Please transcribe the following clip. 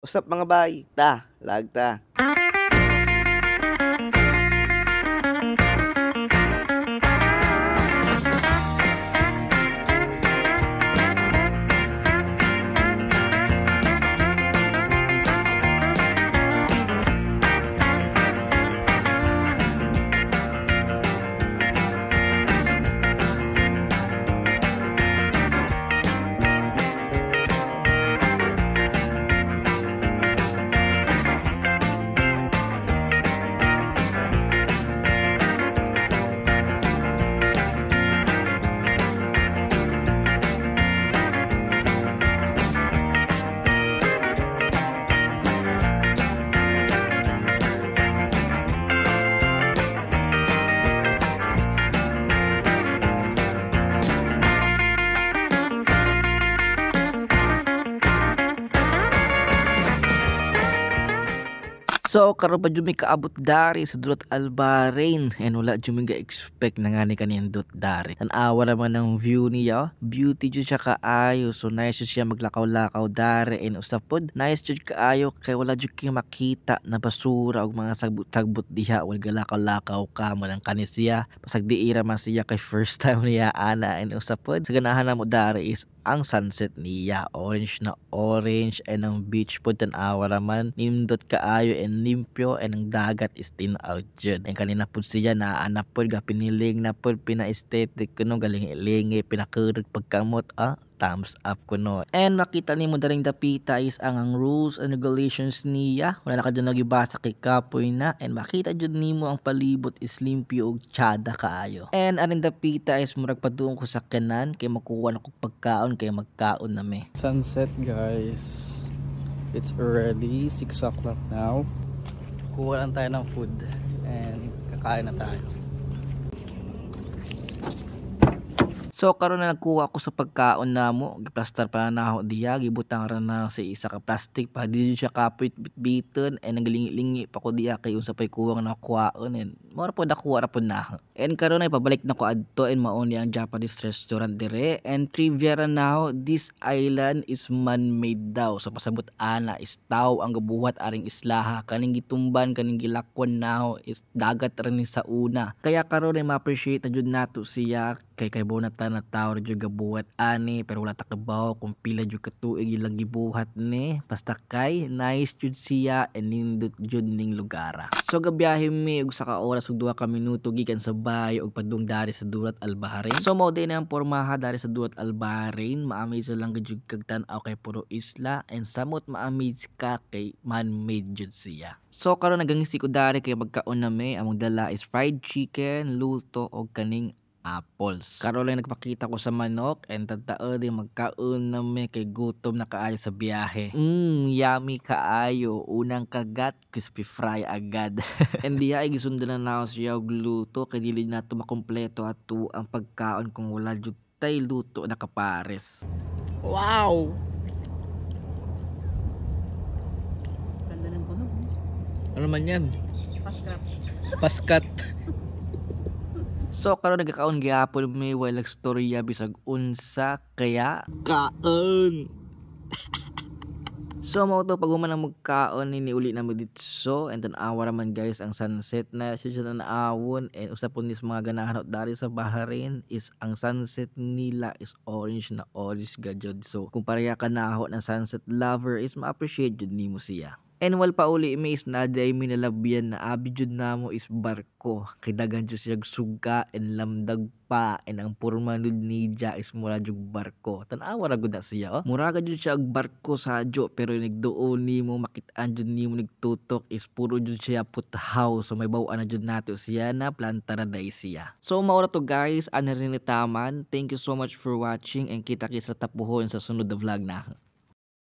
Usap mga bay, ta, lagta. So karon pa jud mi kaabot dari sa Durat Al Bahrain and wala jud mi ga-expect na nga ni kaniyang dot dari. Tan-awa naman ang view niya, beauty jud siya kaayo, so nice jud siya maglakaw-lakaw dari and usap pod nice jud kaayo kay wala jud kay makita na basura ug mga sagbot diha wal galakaw-lakaw ka man ang kani siya. Pasag diira man siya kay first time niya ana and usap pod sa ganahan na mo dari is ang sunset niya orange na orange and ang beach pod tan-awa naman nindot kaayo and limpyo and ang dagat is tinaw jud and kanina pod siya naanap pod ga piniling na pod pina-aesthetic kuno galing ilingi pinakurog pagkamot thumbs up kuno and makita nimo daring dapita is ang rules and regulations niya wala na ka dyan nagibasa kay kapoy na and makita jud nimo ang palibot is limpyo ug tsada kaayo and aring dapita is murag paduong ko sa kanan kay makuha na kog pagkaon kay magkaon na me. Sunset guys, it's already 6 o'clock now. Kuha lang tayo ng food and kakain na tayo. So karon na nagkuha ko sa pagkaon namo, giplastar pa na ako diya, gibutang ra na sa isa ka plastic pa dili siya kapit bitbiton and nagalingi-lingi pa ko diya kay unsa pay kuwang nakuhaon and mora po nakuha ra po na. And karon ay pabalik na ko adto and mao ni ang Japanese restaurant dire and trivia ra now, this island is man-made daw. So pasabot ana is tao ang gabuhat aring islaha kaning gitumban kaning gilakwan now is dagat ra ni sa una. Kaya karon ay ma-appreciate na jud nato siya kay bonata na tao jud gabuhat ani pero wala ta kabaw kung pila jud ka tuig ilang gibuhat ni basta kay nice jud siya and nindot jud ning lugara. So gabiyahe mi og sa ka oras ug 2 ka minuto gikan sa bayo og padung dari sa Durat Al Bahrain. So mao din ang pormaha dari sa Durat Al Bahrain, ma-amaze lang jud kag tan-aw kay puro isla and samot ma-amaze ka kay man-made jud siya. So karon nagangisi ko dari kay magkaon na mi among dala is fried chicken, luto og kaning apples. Karon lang nagpakita ko sa manok and tadtao din magkaon na may kay gutom na kaayo sa biyahe. Yummy kaayo. Unang kagat, crispy fry agad. And diha ay gisundan na ako siya og luto kay dili na to makompleto ato ang pagkaon kung wala jud tay luto na kapares. Wow! Ganda ng tunog. Ano man yan? Paskat. Paskat. So karon nagkakaon gyapon may walag storya bisag unsa kaya kaon. So mao to pag human ang magkaon ni uli na mo ditso and tan-awa man guys ang sunset na siya na naawon and usap po nis mga ganahan dari sa Bahrain is ang sunset nila is orange na orange gajud. So kung pareha ka naho ng sunset lover is ma-appreciate jud nimo siya. And wal pa uli may is na day minalabyan na abi jud namo is barko kay daghan jud siya suga and lamdag pa and ang porma jud niya is mura jud barko. Tan-awa ra gud na siya mura jud siya og barko sadyo pero nigduon nimo makit-an jud nimo nigtutok is puro jud siya puthaw so may baw-an na jud nato siya na planta ra day siya. So mao ra to guys, ani rin taman. Thank you so much for watching and kita-kits sa tapuhon sa sunod na vlog na.